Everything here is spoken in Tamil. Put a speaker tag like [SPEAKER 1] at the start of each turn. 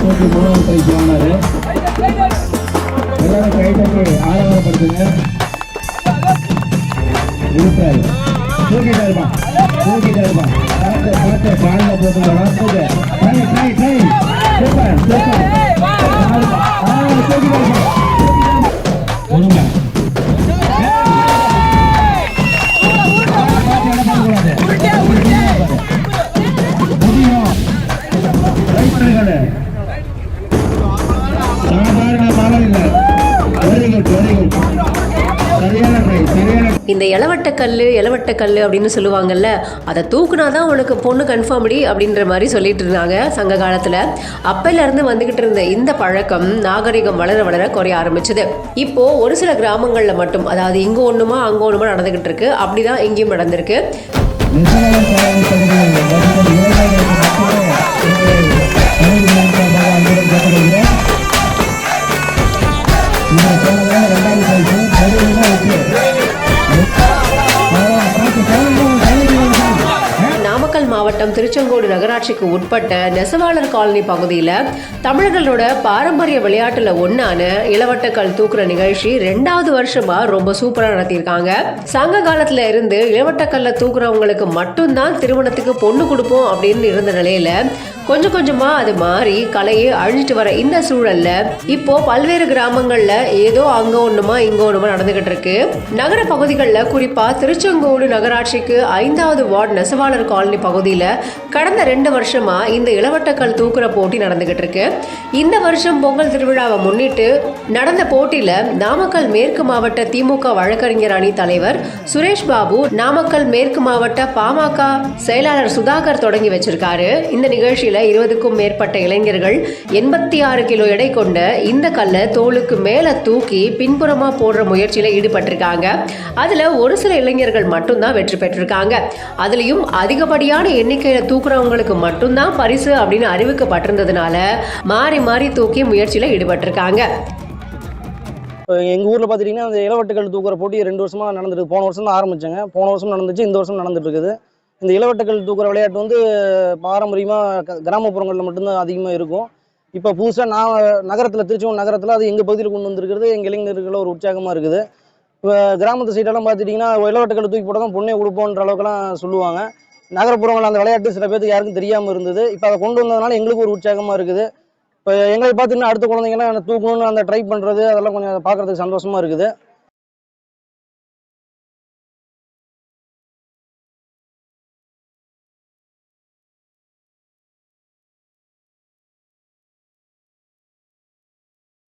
[SPEAKER 1] தூக்கி மூணாவது பிரைஸ் வாங்கினாரு. எல்லாரும் கைத்தட்டி ஆரவாரப்படுத்துங்க. இருப்பாரு தூக்கிட்டாருமா தூக்கிட்டாருமா பார்த்து காலில் போட்டுக்கலாம். சூப்பர் தூக்கிட்டாருமா சொல்லுங்க.
[SPEAKER 2] இந்த இளவட்டக்கல் அப்படின்னு சொல்லுவாங்கல்ல, அதை தூக்குனாதான் உனக்கு பொண்ணு கன்ஃபார்ம்டி அப்படின்ற மாதிரி சொல்லிட்டு இருந்தாங்க சங்க காலத்துல. அப்பையில இருந்து வந்துகிட்டு இருந்த இந்த பழக்கம் நாகரிகம் வளர வளர குறைய ஆரம்பிச்சது. இப்போ ஒரு சில கிராமங்கள்ல மட்டும், அதாவது இங்க ஒண்ணுமா அங்க ஒண்ணுமா நடந்துகிட்டு இருக்கு. அப்படிதான் இங்கேயும் நடந்திருக்கு. நாமக்கல் மாவட்டம் திருச்செங்கோடு நகராட்சிக்கு உட்பட்ட நெசவாளர் காலனி பகுதியில் தமிழர்களோட பாரம்பரிய விளையாட்டுல ஒன்னான இளவட்டக்கல் தூக்குற நிகழ்ச்சி 2வது வருஷமா ரொம்ப சூப்பரா நடத்தியிருக்காங்க. சங்க காலத்துல இருந்து இளவட்டக்கல்ல தூக்குறவங்களுக்கு மட்டும்தான் திருமணத்துக்கு பொண்ணு கொடுப்போம் அப்படின்னு இருந்த நிலையில கொஞ்சம் கொஞ்சமா அது மாறி கலையை அழிஞ்சிட்டு வர இந்த சூழல்ல இப்போ பல்வேறு கிராமங்கள்ல ஏதோ அங்க ஒண்ணுமா இங்க ஒண்ணுமா நடந்துகிட்டு இருக்கு. நகர பகுதிகளில் குறிப்பா திருச்செங்கோடு நகராட்சிக்கு 5வது வார்டு நெசவாளர் காலனி பகுதியில கடந்த 2 வருஷமா இந்த இளவட்டக்கல் தூக்குற போட்டி நடந்துகிட்டு இருக்கு. இந்த வருஷம் பொங்கல் திருவிழாவை முன்னிட்டு நடந்த போட்டியில நாமக்கல் மேற்கு மாவட்ட திமுக வழக்கறிஞர் அணி தலைவர் சுரேஷ் பாபு, நாமக்கல் மேற்கு மாவட்ட பாமக செயலாளர் சுதாகர் தொடங்கி வச்சிருக்காரு. இந்த நிகழ்ச்சியில 20க்கும் மேற்பட்ட இளைஞர்கள் 86 கிலோ எடை கொண்ட இந்த கல்லை தோளுக்கு மேல தூக்கி பின்புறமா போடுற முயற்சியில ஈடுபட்டிருக்காங்க. அதுல ஒரு சில இளைஞர்கள் மட்டும்தான் வெற்றி பெற்றிருக்காங்க. அதுலயும் அதிகப்படியான எண்ணிக்கையில தூக்குறவங்களுக்கு மட்டும்தான் பரிசு அப்படின்னு அறிவிக்கப்பட்டிருந்ததுனால மாறி மாறி தூக்கி முயற்சியில ஈடுபட்டிருக்காங்க.
[SPEAKER 3] எங்கள் ஊரில் பார்த்துட்டிங்கன்னா அந்த இளவட்டக்கல் தூக்குற போட்டி 2 வருஷமாக நடந்துருக்கு. போன வருஷம் தான் ஆரம்பித்தாங்க. போன வருஷம் நடந்துச்சு, இந்த வருஷம் நடந்துட்டு இருக்குது. இந்த இளவட்டக்கல் தூக்குற விளையாட்டு வந்து பாரம்பரியமாக கிராமப்புறங்களில் மட்டும்தான் அதிகமாக இருக்கும். இப்போ புதுசாக நகரத்தில், திருச்செங்கோடு நகரத்தில் அது எங்கள் பகுதியில் கொண்டு வந்திருக்கிறது எங்கள் இளைஞர்கள் ஒரு உற்சாகமாக இருக்குது. இப்போ கிராமத்து சைடெல்லாம் பார்த்துட்டிங்கன்னா இளவட்டக்கல் தூக்கி போட்டால் தான் பொண்ணே கொடுப்போன்ற அளவுக்குலாம் சொல்லுவாங்க. நகரப்புறங்கள் அந்த விளையாட்டு சில பேருக்கு யாருக்கும் தெரியாமல் இருந்தது. இப்போ அதை கொண்டு வந்ததுனால எங்களுக்கு ஒரு உற்சாகமாக இருக்குது. இப்போ எங்களை பார்த்துன்னா அடுத்த குழந்தைங்கலாம் தூக்கணும்னு அந்த ட்ரை பண்ணுறது அதெல்லாம் கொஞ்சம் பார்க்குறதுக்கு சந்தோஷமாக இருக்குது.